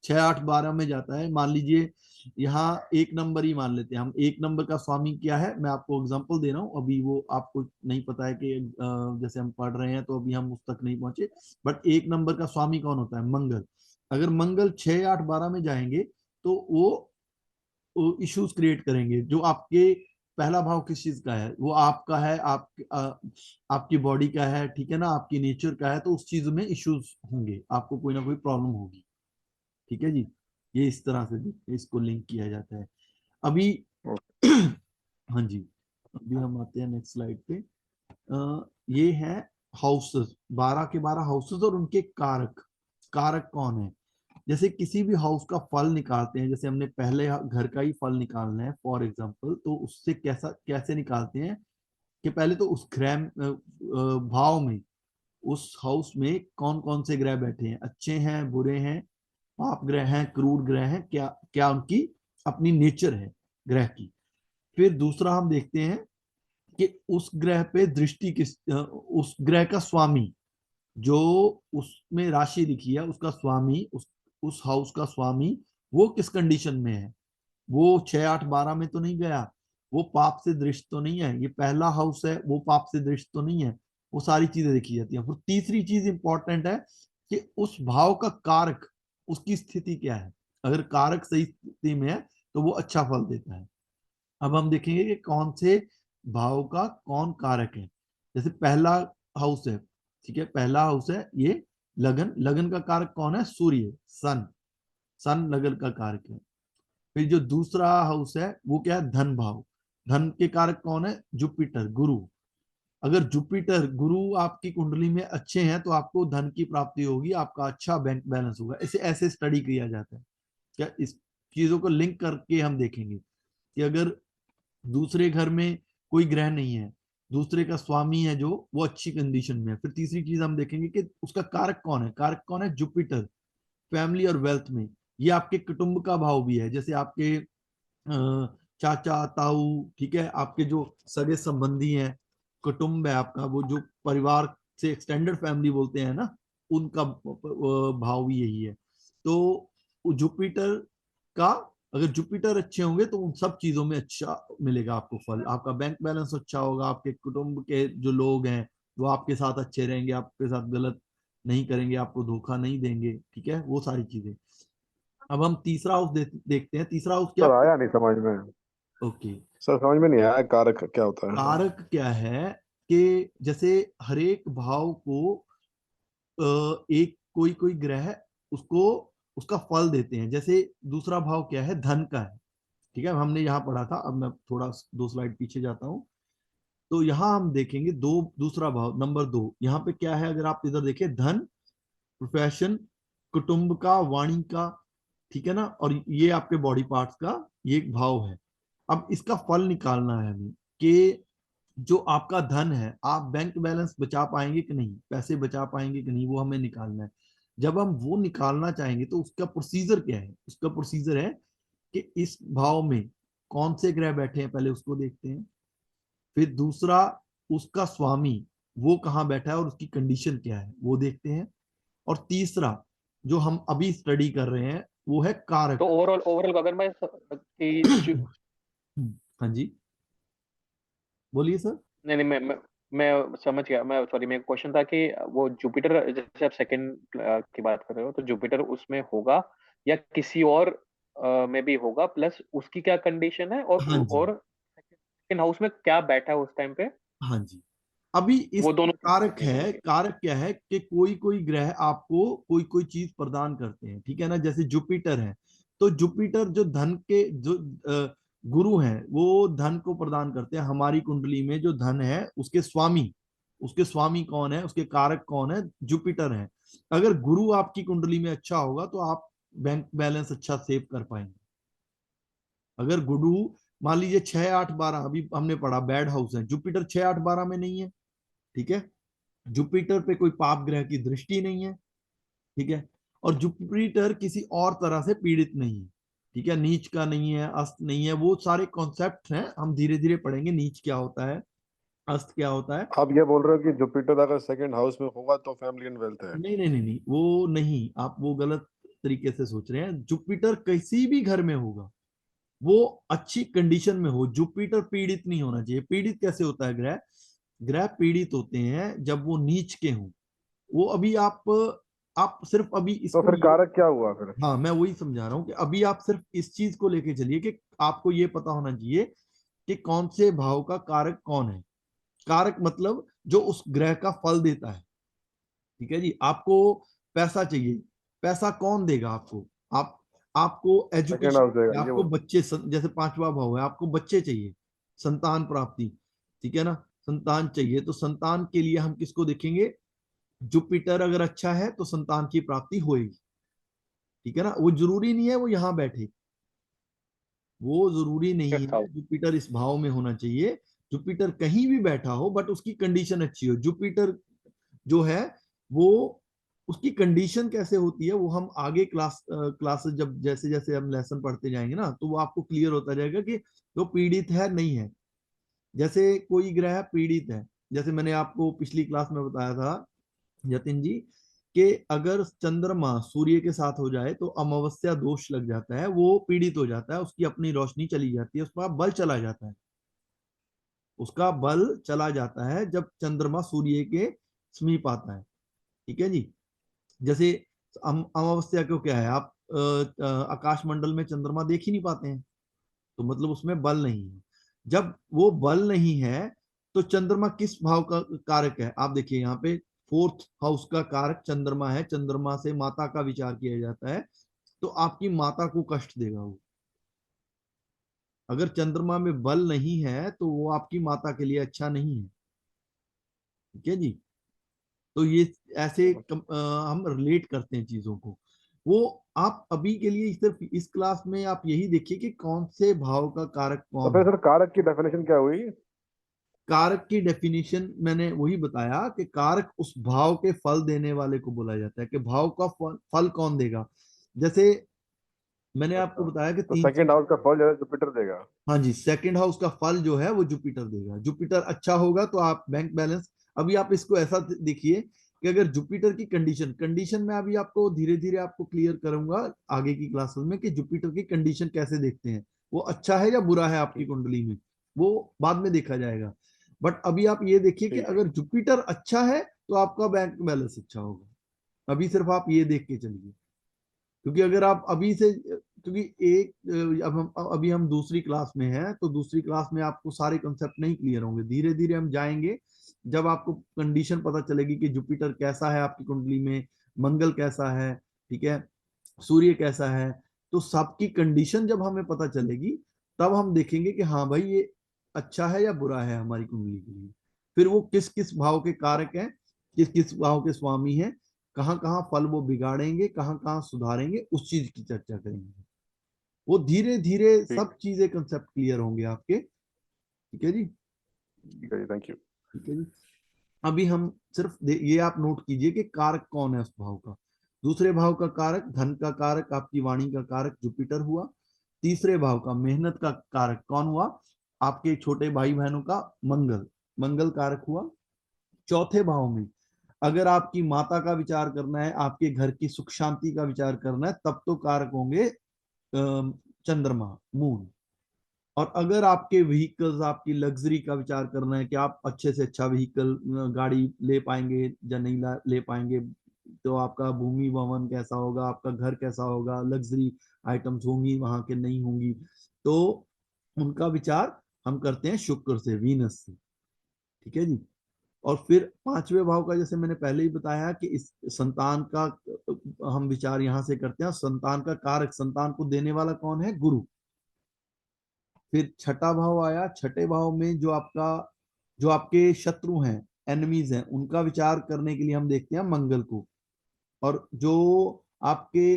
6 8 12 में जाता है, मान लीजिए यहाँ 1 नंबर ही मान लेते हैं हम। 1 नंबर का स्वामी क्या है, मैं आपको एग्जांपल दे रहा हूँ, अभी वो आपको नहीं पता है कि जैसे हम पढ़ रहे हैं तो अभी हम उस तक नहीं पहुंचे। बट 1 नंबर का स्वामी कौन होता है, मंगल। अगर मंगल 6 8 12 में जाएंगे तो वो इश्यूज क्रिएट करेंगे। जो आपके पहला भाव किस चीज का है, वो आपका है, आपकी बॉडी का है, ठीक है ना, आपकी नेचर का है, तो उस चीज में इश्यूज होंगे, आपको कोई ना कोई प्रॉब्लम होगी। ठीक है जी। ये इस तरह से इसको लिंक किया जाता है। अभी हाँ जी, अभी हम आते हैं नेक्स्ट स्लाइड पे। ये है हाउसेस, 12 के 12 हाउसेस और उनके कारक। कारक कौन है, जैसे किसी भी हाउस का फल निकालते हैं, जैसे हमने पहले घर का ही फल निकालना है फॉर एग्जांपल, तो उससे कैसा कैसे निकालते हैं कि पहले तो उस भाव में, उस हाउस में कौन कौन से ग्रह बैठे हैं, अच्छे हैं, बुरे हैं, पाप ग्रह हैं, क्रूर ग्रह हैं, क्या क्या उनकी अपनी नेचर है ग्रह की। फिर दूसरा हम देखते हैं कि उस ग्रह पे दृष्टि उस ग्रह का स्वामी, जो उसमें राशि लिखी है उसका स्वामी, उस हाउस का स्वामी वो किस कंडीशन में है। वो 6 8 12 में तो नहीं गया, वो पाप से दृष्ट तो नहीं है, ये पहला हाउस है वो पाप से दृष्ट तो नहीं है। वो सारी चीजें देखी जाती हैं। फिर तीसरी चीज इंपॉर्टेंट है कि उस भाव का कारक, उसकी स्थिति क्या है। अगर कारक सही स्थिति में है तो वो अच्छा फल देता है। अब हम देखेंगे कि कौन से भाव का कौन कारक है। जैसे पहला हाउस है, ठीक है, पहला हाउस है ये लगन। लगन का कारक कौन है, सूर्य, सन। सन लगन का कारक है। फिर जो दूसरा हाउस है वो क्या है, धन भाव। धन के कारक कौन है, जुपिटर, गुरु। अगर जुपिटर गुरु आपकी कुंडली में अच्छे हैं तो आपको धन की प्राप्ति होगी, आपका अच्छा बैंक बैलेंस होगा। ऐसे ऐसे स्टडी किया जाता है। क्या इस चीजों को लिंक करके हम देखेंगे कि अगर दूसरे घर में कोई ग्रह नहीं है, दूसरे का स्वामी है जो, वो अच्छी कंडीशन में है। फिर तीसरी चीज हम देखेंगे कि उसका कारक कौन है। कारक कौन है, जुपिटर, फैमिली और वेल्थ में। ये आपके कुटुंब का भाव भी है, जैसे आपके चाचा ताऊ, ठीक है, आपके जो सगे संबंधी हैं, कुटुंब है आपका, वो जो परिवार से एक्सटेंडेड फैमिली बोलते हैं ना, उनका भाव भी यही है। तो जुपिटर का, अगर जुपिटर अच्छे होंगे तो उन सब चीजों में अच्छा मिलेगा आपको फल। आपका बैंक बैलेंस अच्छा होगा, आपके कुटुंब के जो लोग हैं वो आपके साथ अच्छे रहेंगे, आपके साथ गलत नहीं करेंगे, आपको धोखा नहीं देंगे। ठीक है, वो सारी चीजें। अब हम तीसरा हाउस देखते हैं। तीसरा हाउस क्या, सर आया नहीं समझ में। ओके। सर समझ में नहीं आया कारक क्या होता है। कारक क्या है कि जैसे हर एक भाव को एक कोई कोई ग्रह उसको उसका फल देते हैं। जैसे दूसरा भाव क्या है, धन का है, ठीक है, हमने यहाँ पढ़ा था। अब मैं थोड़ा 2 स्लाइड पीछे जाता हूँ। तो यहाँ हम देखेंगे दूसरा भाव नंबर 2, यहाँ पे क्या है, अगर आप इधर देखें, धन, प्रोफेशन, कुटुंब का, वाणी का, ठीक है ना, और ये आपके बॉडी पार्ट्स का ये एक भाव है। अब इसका फल निकालना है हमें कि जो आपका धन है, आप बैंक बैलेंस बचा पाएंगे कि नहीं, पैसे बचा पाएंगे कि नहीं, वो हमें निकालना है। जब हम वो निकालना चाहेंगे तो उसका प्रोसीजर क्या है, उसका प्रोसीजर है कि इस भाव में कौन से ग्रह बैठे हैं, पहले उसको देखते हैं। फिर दूसरा, उसका स्वामी वो कहाँ बैठा है और उसकी कंडीशन क्या है वो देखते हैं। और तीसरा जो हम अभी स्टडी कर रहे हैं वो है तो कारक। ओवरऑल ओवरऑल अगर मैं हाँ जी, बोलिए सर। नहीं नहीं मैं समझ गया। मैं सॉरी, मेरा क्वेश्चन था कि वो जुपिटर, जैसे आप सेकंड की बात कर रहे हो, तो जुपिटर उसमें होगा या किसी और में भी होगा, प्लस उसकी क्या कंडीशन है, हाँ जी, और सेकंड हाउस में क्या बैठा है उस टाइम पे, हाँ जी। अभी इस वो दोनों चीजें कारक जाननी है है, मुझे। कारक क्या है कि कोई कोई ग्रह आपको कोई कोई चीज प्रदान करते हैं, ठीक है ना। जैसे जुपिटर है, तो जुपिटर जो धन के जो गुरु हैं, वो धन को प्रदान करते हैं। हमारी कुंडली में जो धन है उसके स्वामी कौन है, उसके कारक कौन है, जुपिटर है। अगर गुरु आपकी कुंडली में अच्छा होगा तो आप बैंक बैलेंस अच्छा सेव कर पाएंगे। अगर गुरु, मान लीजिए 6 8 12, अभी हमने पढ़ा बैड हाउस है, जुपिटर 6 8 12 में नहीं है, ठीक है, जुपिटर पे कोई पाप ग्रह की दृष्टि नहीं है, ठीक है, और जुपिटर किसी और तरह से पीड़ित नहीं है, ठीक है, नीच का नहीं है, अस्त नहीं है, वो सारे कॉन्सेप्ट हैं, हम धीरे धीरे पढ़ेंगे नीच क्या होता है, अस्त क्या होता है। आप ये बोल रहे हो कि जुपिटर अगर सेकंड हाउस में होगा तो फैमिली एंड वेल्थ है? नहीं नहीं नहीं नहीं, वो नहीं, आप वो गलत तरीके से सोच रहे हैं। जुपिटर किसी भी घर में होगा, वो अच्छी कंडीशन में हो, जुपिटर पीड़ित नहीं होना चाहिए। पीड़ित कैसे होता है ग्रह, ग्रह पीड़ित होते हैं जब वो नीच के हों। वो अभी आप सिर्फ अभी तो इसको फिर कारक क्या हुआ फिर? हाँ मैं वही समझा रहा हूँ कि अभी आप सिर्फ इस चीज को लेके चलिए कि आपको ये पता होना चाहिए कि कौन से भाव का कारक कौन है। कारक मतलब जो उस ग्रह का फल देता है, ठीक है जी। आपको पैसा चाहिए, पैसा कौन देगा आपको, आप आपको सेकंड एजुकेशन, हाउस देगा ये आपको बोल। बच्चे, जैसे पांचवा भाव है, आपको बच्चे चाहिए, संतान प्राप्ति, ठीक है ना, संतान चाहिए, तो संतान के लिए हम किसको देखेंगे, जुपिटर अगर अच्छा है तो संतान की प्राप्ति होएगी, ठीक है ना। वो जरूरी नहीं है वो यहाँ बैठे, वो जरूरी नहीं फिफ्थ है हाउस। जुपिटर इस भाव में होना चाहिए। जुपिटर कहीं भी बैठा हो बट उसकी कंडीशन अच्छी हो। जुपिटर जो है वो, उसकी कंडीशन कैसे होती है वो हम आगे क्लासेस जब जैसे जैसे हम लेसन पढ़ते जाएंगे ना, तो वो आपको क्लियर होता जाएगा कि वो पीड़ित है नहीं है। जैसे कोई ग्रह पीड़ित है, जैसे मैंने आपको पिछली क्लास में बताया था जतिन जी, कि अगर चंद्रमा सूर्य के साथ हो जाए तो अमावस्या दोष लग जाता है, वो पीड़ित हो जाता है, उसकी अपनी रोशनी चली जाती है, उसका बल चला जाता है, उसका बल चला जाता है जब चंद्रमा सूर्य के समीप आता है, ठीक है जी। जैसे अमावस्या को क्या है, आप आकाश मंडल में चंद्रमा देख ही नहीं पाते हैं, तो मतलब उसमें बल नहीं है। जब वो बल नहीं है तो चंद्रमा किस भाव का कारक है, आप देखिए यहाँ पे फोर्थ हाउस का कारक चंद्रमा है, चंद्रमा से माता का विचार किया जाता है, तो आपकी माता को कष्ट देगा वो। अगर चंद्रमा में बल नहीं है तो वो आपकी माता के लिए अच्छा नहीं है, ठीक है जी। तो ये ऐसे हम रिलेट करते हैं चीजों को। वो आप अभी के लिए सिर्फ इस क्लास में आप यही देखिए कि कौन से भाव का कारक तो कौन फिर है। सर कारक की डेफिनेशन क्या हुई? कारक की डेफिनेशन मैंने वही बताया कि कारक उस भाव के फल देने वाले को बोला जाता है, कि भाव का फल कौन देगा। जैसे मैंने आपको अच्छा, बताया कि तो तीन सेकंड चीज। हाउस का फल जो है जुपिटर देगा? हाँ जी, सेकंड हाउस का फल जो है वो जुपिटर देगा। जुपिटर अच्छा होगा तो आप बैंक बैलेंस, अभी आप इसको ऐसा देखिए कि अगर जुपिटर की कंडीशन, कंडीशन में अभी आपको धीरे धीरे आपको क्लियर करूंगा आगे की क्लासेस में कि जुपिटर की कंडीशन कैसे देखते हैं, वो अच्छा है या बुरा है आपकी ठीक। कुंडली में, वो बाद में देखा जाएगा। बट अभी आप ये देखिए कि ठीक है। अगर जुपिटर अच्छा है तो आपका बैंक बैलेंस अच्छा होगा। अभी सिर्फ आप ये देख के चलिए, क्योंकि अगर आप अभी से, क्योंकि अब हम अभी हम दूसरी क्लास में हैं, तो दूसरी क्लास में आपको सारे कंसेप्ट नहीं क्लियर होंगे, धीरे धीरे हम जाएंगे। जब आपको कंडीशन पता चलेगी कि जुपिटर कैसा है आपकी कुंडली में, मंगल कैसा है, ठीक है, सूर्य कैसा है, तो सबकी कंडीशन जब हमें पता चलेगी तब हम देखेंगे कि हाँ भाई ये अच्छा है या बुरा है हमारी कुंडली के लिए। फिर वो किस किस भाव के कारक हैं, किस किस भाव के स्वामी हैं, कहाँ कहाँ फल वो बिगाड़ेंगे, कहाँ कहाँ सुधारेंगे, उस चीज की चर्चा करेंगे। वो धीरे धीरे ठीक। सब चीजें कंसेप्ट क्लियर होंगे आपके, ठीक है जी। ठीक है जी, थैंक यू। ठीक है जी। अभी हम सिर्फ ये आप नोट कीजिए कि कारक कौन है उस भाव का। दूसरे भाव का कारक, धन का कारक, आपकी वाणी का कारक जुपिटर हुआ। तीसरे भाव का मेहनत का कारक कौन हुआ, आपके छोटे भाई बहनों का मंगल, मंगल कारक हुआ। चौथे भाव में अगर आपकी माता का विचार करना है, आपके घर की सुख शांति का विचार करना है, तब तो कारक होंगे चंद्रमा, मून। और अगर आपके व्हीकल्स, आपकी लग्जरी का विचार करना है कि आप अच्छे से अच्छा व्हीकल, गाड़ी ले पाएंगे या नहीं ले पाएंगे, तो आपका भूमि भवन कैसा होगा, आपका घर कैसा होगा, लग्जरी आइटम्स होंगी वहां के नहीं होंगी, तो उनका विचार हम करते हैं शुक्र से, वीनस से, ठीक है जी। और फिर पांचवें भाव का, जैसे मैंने पहले ही बताया कि इस संतान का हम विचार यहां से करते हैं, संतान का कारक, संतान को देने वाला कौन है, गुरु। फिर छठा भाव आया, छठे भाव में जो आपका, जो आपके शत्रु हैं, एनिमीज हैं, उनका विचार करने के लिए हम देखते हैं मंगल को। और जो आपके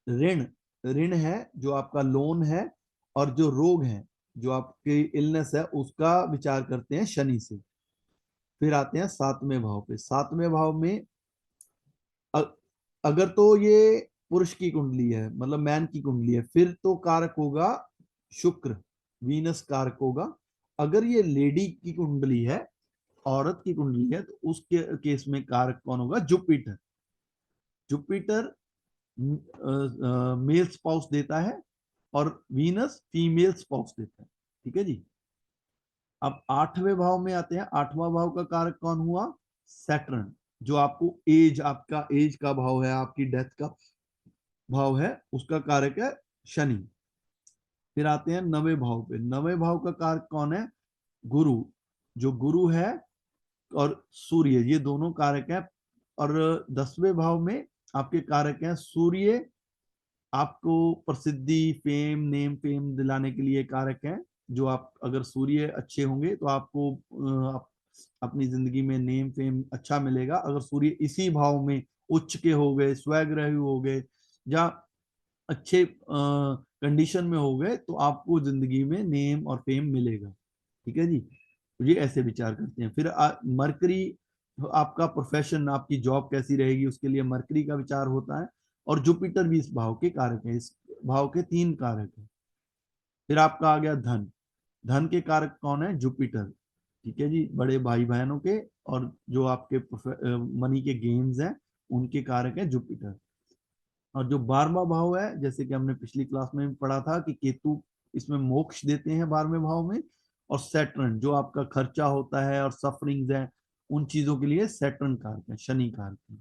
ऋण, ऋण है, जो आपका लोन है, और जो रोग है, जो आपकी इलनेस है, उसका विचार करते हैं शनि से। फिर आते हैं सातवें भाव पे। सातवें भाव में अगर तो ये पुरुष की कुंडली है, मतलब मैन की कुंडली है, फिर तो कारक होगा शुक्र, वीनस कारक होगा। अगर ये लेडी की कुंडली है, औरत की कुंडली है, तो उसके केस में कारक कौन होगा? जुपिटर। जुपिटर मेल स्पाउस देता है और वीनस फीमेल स्पाउस देता है। ठीक है जी। अब 8वें भाव में आते हैं। 8वां भाव का कारक कौन हुआ? सैटर्न, जो आपको एज, आपका एज का भाव है, आपकी डेथ का भाव है, उसका कारक है शनि। फिर आते हैं 9वें भाव पे। 9वें भाव का कारक कौन है? गुरु। जो गुरु है और सूर्य, ये दोनों कारक हैं। और 10वें भाव में आपके कारक हैं सूर्य, आपको प्रसिद्धि, फेम, नेम फेम दिलाने के लिए कारक हैं। जो आप, अगर सूर्य अच्छे होंगे तो आपको अपनी जिंदगी में नेम फेम अच्छा मिलेगा। अगर सूर्य इसी भाव में उच्च के हो गए, स्वग्रही हो गए, या अच्छे कंडीशन में हो गए, तो आपको जिंदगी में नेम और फेम मिलेगा। ठीक है जी। तो ये ऐसे विचार करते हैं। फिर मरकरी, आपका प्रोफेशन, आपकी जॉब कैसी रहेगी, उसके लिए मरकरी का विचार होता है। और जुपिटर भी इस भाव के कारक है। इस भाव के 3 कारक है। फिर आपका आ गया धन। धन के कारक कौन है? जुपिटर। ठीक है जी। बड़े भाई बहनों के और जो आपके मनी के गेम्स हैं, उनके कारक है जुपिटर। और जो 12वां भाव है, जैसे कि हमने पिछली क्लास में भी पढ़ा था कि केतु इसमें मोक्ष देते हैं 12वें भाव में। और सैटर्न, जो आपका खर्चा होता है और सफरिंग्स है, उन चीजों के लिए सैटर्न कारक है, शनि कारक है।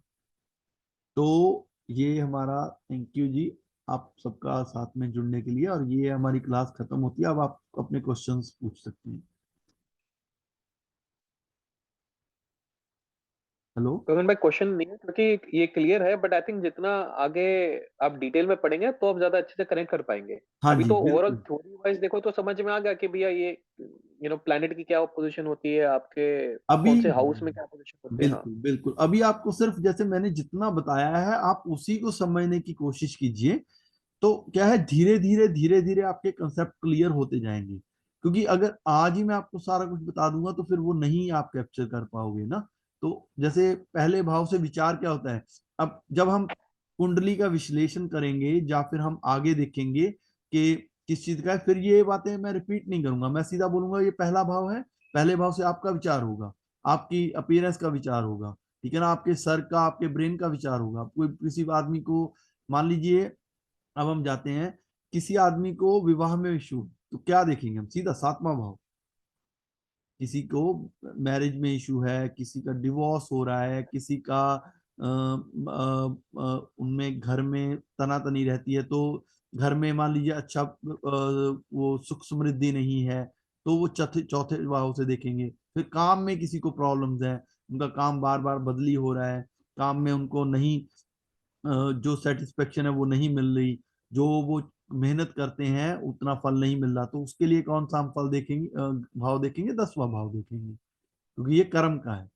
तो ये हमारा, थैंक यू जी आप सबका साथ में जुड़ने के लिए। और ये हमारी क्लास खत्म होती है। अब आप अपने क्वेश्चंस पूछ सकते हैं। हेलो। गगन भाई क्वेश्चन नहीं है क्योंकि ये क्लियर है, बट आई थिंक जितना आगे आप डिटेल में पढ़ेंगे तो आप ज्यादा अच्छे से कनेक्ट कर पाएंगे। हाँ अभी जी तो ओवरऑल बिल्कुल। थ्योरी वाइज देखो तो समझ में आ गया कि भैया ये प्लैनेट की क्या पोजीशन होती है, आपके अभी कौन से हाउस में क्या पोजीशन होती है। हाँ, बिल्कुल बिल्कुल, अभी आपको सिर्फ जैसे मैंने जितना बताया है, आप उसी को समझने की कोशिश कीजिए। तो क्या है, धीरे धीरे धीरे धीरे आपके कंसेप्ट क्लियर होते जाएंगे। क्योंकि अगर आज ही मैं आपको सारा कुछ बता दूंगा तो फिर वो नहीं आप कैप्चर कर पाओगे ना। तो जैसे पहले भाव से विचार क्या होता है, अब जब हम कुंडली का विश्लेषण करेंगे या फिर हम आगे देखेंगे कि किस चीज का है, फिर ये बातें मैं रिपीट नहीं करूंगा। मैं सीधा बोलूंगा ये पहला भाव है, पहले भाव से आपका विचार होगा, आपकी अपीयरेंस का विचार होगा, ठीक है ना, आपके सर का, आपके ब्रेन का विचार होगा। कोई किसी आदमी को, मान लीजिए अब हम जाते हैं, किसी आदमी को विवाह में इशू, तो क्या देखेंगे हम? सीधा 7वां भाव। किसी को मैरिज में इशू है, किसी का डिवोर्स हो रहा है, किसी का उनमें घर में तनातनी रहती है, तो घर में मान लीजिए अच्छा वो सुख समृद्धि नहीं है, तो वो चौथे चौथे भाव से देखेंगे। फिर काम में किसी को प्रॉब्लम्स है, उनका काम बार बार बदली हो रहा है, काम में उनको नहीं जो सेटिस्फेक्शन है वो नहीं मिल रही, जो वो मेहनत करते हैं उतना फल नहीं मिल रहा, तो उसके लिए कौन सा हम फल देखेंगे, भाव देखेंगे? 10वां भाव देखेंगे, क्योंकि ये कर्म का है।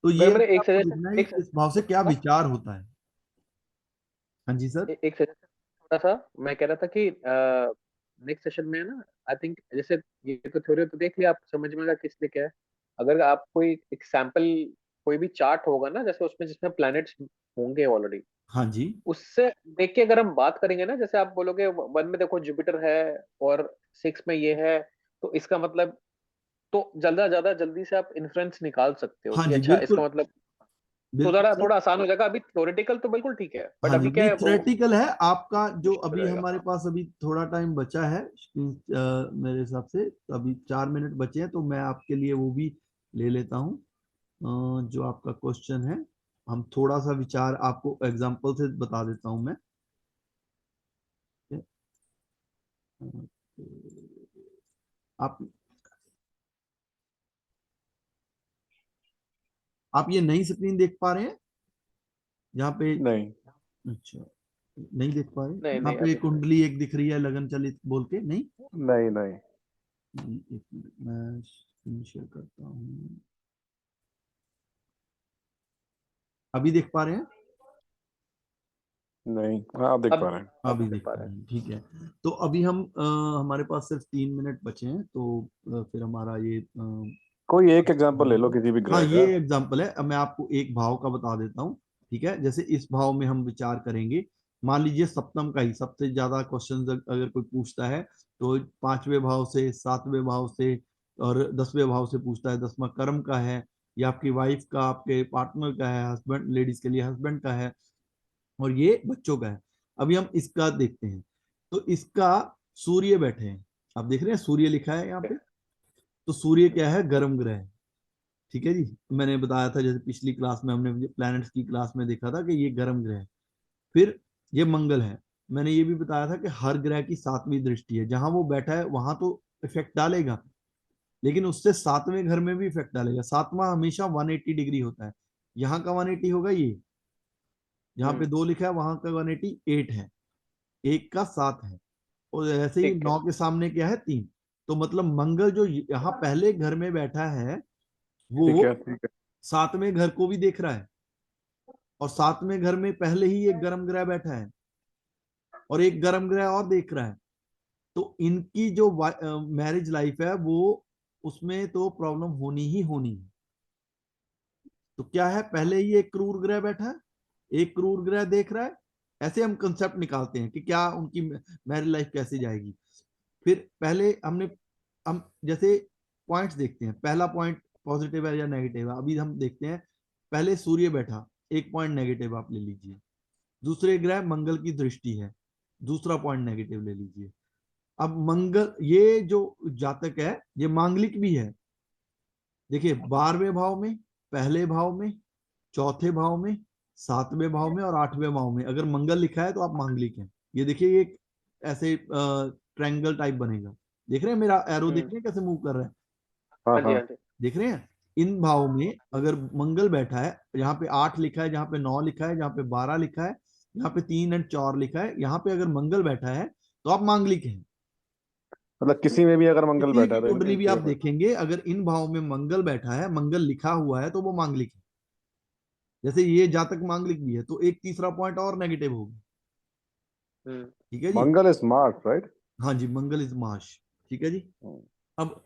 तो अगर ये मेरे हमें एक आपको सजेशन देखना है कि इस भाव से क्या विचार होता है। हाँ जी सर। एक सजेशन थोड़ा सा मैं कह रहा था कि नेक्स्ट सेशन में ना, आई थिंक जैसे ये तो थ्योरी तो देख लिया, आप समझ में आएगा किस लिए क्या है। अगर आप कोई एक सैंपल, कोई भी चार्ट होगा ना जैसे उसमें जिसमें प्लैनेट्स होंगे ऑलरेडी, हाँ जी उससे देख के अगर हम बात करेंगे ना, जैसे आप बोलोगे 1 में देखो जुपिटर है और 6 में ये है, तो इसका मतलब, तो ज्यादा ज्यादा जल्दी से आप इन्फ्लुएंस निकाल सकते हो हाँ कि जी अच्छा इसका बिल्कुल मतलब, तो बिल्कुल जरा सर। थोड़ा आसान हो जाएगा। अभी थ्योरेटिकल तो बिल्कुल ठीक है, बट हाँ जी, अभी क्या नहीं है वो थ्योरेटिकल है आपका, जो मुश्किल हो अभी जाएगा। हमारे हाँ, पास अभी थोड़ा टाइम बचा है, मेरे हिसाब से अभी 4 मिनट बचे हैं, तो मैं आपके लिए वो भी ले लेता हूँ। जो आपका क्वेश्चन है, हम थोड़ा सा विचार आपको एग्जांपल से बता देता हूं मैं। आप आप ये नई स्क्रीन देख पा रहे हैं यहाँ पे? नहीं अच्छा, नहीं देख पा रहे? नहीं यहाँ नहीं पे अभी नहीं। कुंडली एक दिख रही है, लगन चलित बोल के, नहीं? नहीं नहीं एक मिनट, मैं स्क्रीन शेयर करता हूँ। अभी देख पा रहे हैं? नहीं। हाँ, आप देख पा रहे हैं। अब अभी देख देख पा पा रहे रहे हैं। हैं, ठीक है। तो अभी हम हमारे पास सिर्फ 3 मिनट बचे हैं, तो फिर हमारा ये कोई एक एग्जांपल ले लो किसी भी हाँ ग्रह ये का। एग्जांपल है। अब मैं आपको एक भाव का बता देता हूँ। ठीक है, जैसे इस भाव में हम विचार करेंगे, मान लीजिए सप्तम का ही सबसे ज्यादा क्वेश्चन अगर कोई पूछता है तो पांचवें भाव से, सातवें भाव से और 10वें भाव से पूछता है। 10वां कर्म का है, या आपकी वाइफ का, आपके पार्टनर का है, हस्बैंड, लेडीज के लिए हस्बैंड का है, और ये बच्चों का है। अभी हम इसका देखते हैं, तो इसका सूर्य बैठे हैं, आप देख रहे हैं सूर्य लिखा है यहाँ पे, तो सूर्य क्या है, गर्म ग्रह है। ठीक है जी, मैंने बताया था जैसे पिछली क्लास में हमने प्लैनेट्स की क्लास में देखा था कि ये गर्म ग्रह है। फिर ये मंगल है, मैंने ये भी बताया था कि हर ग्रह की सातवीं दृष्टि है, जहां वो बैठा है वहां तो इफेक्ट डालेगा, लेकिन उससे सातवें घर में भी इफेक्ट डालेगा। सातवां हमेशा 180 डिग्री होता है, यहाँ का 180 होगा ये, जहाँ पे हम्म। 2 लिखा है वहां का 188 है, एक का 7 है, और ऐसे ही ठीक है। 9 के सामने क्या है, 3। तो मतलब मंगल जो यहाँ पहले घर में बैठा है ठीक वो है, ठीक है। सातवें घर को भी देख रहा है, और सातवें घर में पहले ही एक गर्म ग्रह बैठा है और एक गर्म ग्रह और देख रहा है। तो इनकी जो मैरिज लाइफ है वो, उसमें तो प्रॉब्लम होनी ही होनी है। तो क्या है, पहले ही एक क्रूर ग्रह बैठा है, एक क्रूर ग्रह देख रहा है, ऐसे हम कंसेप्ट निकालते हैं कि क्या उनकी मैरिज लाइफ कैसे जाएगी। फिर पहले हम जैसे पॉइंट्स देखते हैं, पहला पॉइंट पॉजिटिव है या नेगेटिव है, अभी हम देखते हैं। पहले सूर्य बैठा, एक पॉइंट नेगेटिव आप ले लीजिए। दूसरे ग्रह मंगल की दृष्टि है, दूसरा पॉइंट नेगेटिव ले लीजिए। अब मंगल, ये जो जातक है ये मांगलिक भी है। देखिए 12वें भाव में, पहले भाव में, चौथे भाव में, 7वें भाव में और 8वें भाव में अगर मंगल लिखा है तो आप मांगलिक हैं। ये देखिए, ये एक ऐसे ट्रायंगल टाइप बनेगा। देख रहे हैं मेरा एरो, देख हम्म। रहे हैं कैसे मूव कर रहा है, हाँ, हाँ जी, हाँ। हाँ जी। देख रहे हैं। इन भाव में अगर मंगल बैठा है, यहाँ पे 8 लिखा है, जहाँ पे 9 लिखा है, जहाँ पे 12 लिखा है, यहाँ पे 3 एंड 4 लिखा है, यहाँ पे अगर मंगल बैठा है तो आप मांगलिक हैं। मतलब किसी में भी अगर मंगल किसी बैठा की है तो इन कुंडली इन भी आप केस में। देखेंगे, अगर इन भाव में मंगल बैठा है, मंगल लिखा हुआ है, तो वो मांगलिक है। जैसे ये जातक मांगलिक भी है, तो एक तीसरा पॉइंट और नेगेटिव होगा। हम्म। ठीक है जी। मंगल इज मार्स, राइट? हाँ जी, मंगल इज माश। ठीक है जी। अब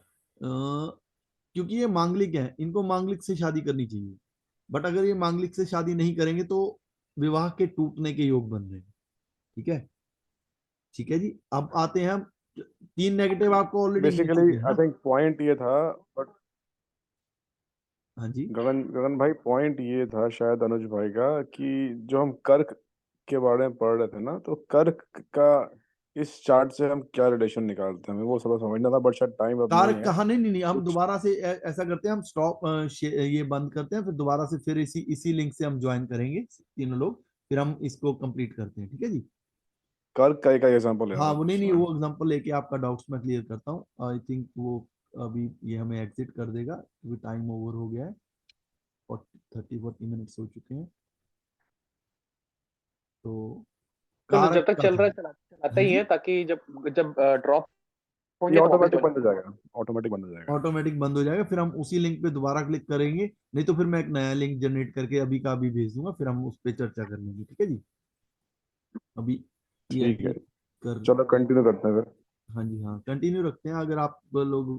क्योंकि ये मांगलिक है, इनको मांगलिक से शादी करनी चाहिए, बट अगर ये मांगलिक से शादी नहीं करेंगे तो विवाह के टूटने के योग बन रहे हैं। ठीक है। ठीक है जी, अब आते हैं हम, 3 नेगेटिव आपको ऑलरेडी मिल बेसिकली चुके हैं आई ना। थिंक पॉइंट ये था, बट हाँ जी। गगन गगन भाई, पॉइंट ये था शायद अनुज भाई का, कि जो हम कर्क के बारे में पढ़ रहे थे ना, तो कर्क का इस चार्ट से हम क्या रिलेशन निकालते हैं, हमें वो सब समझना था, बट शायद टाइम अब नहीं कारक है। कहा, नहीं नहीं नहीं, हम कुछ दोबारा से ऐसा करते हैं, हम स्टॉप ये बंद करते हैं, फिर दोबारा से फिर इसी इसी लिंक से हम ज्वाइन करेंगे तीनों लोग, फिर हम इसको कंप्लीट करते हैं। ठीक है जी। कर्क का एक एग्जांपल लेना हाँ था वो, नहीं नहीं, उसमें। वो एग्जांपल लेके आपका डाउट्स मैं क्लियर करता हूँ। आई थिंक वो अभी ये हमें एग्जिट कर देगा क्योंकि टाइम ओवर हो गया है, 40 मिनट्स हो चुके हैं। तो तो कारक जब तक का चल था। रहा है चलाते हाँ ही जी, है, ताकि जब जब ड्रॉप ये होंगे तो वापस ऑटोमेटिक ज्वाइन बंद हो कर जाएगा, ऑटोमेटिक बंद हो जाएगा। ऑटोमेटिक बंद हो जाएगा, फिर हम उसी लिंक पे दोबारा क्लिक करेंगे, नहीं तो फिर मैं एक नया लिंक जनरेट करके अभी का अभी भेज दूंगा, फिर हम उस पर चर्चा कर लेंगे। ठीक है जी। अभी ये ठीक है, एग्जिट कर। चलो कंटिन्यू करते हैं फिर। हाँ जी, हाँ कंटिन्यू रखते हैं। अगर आप लोग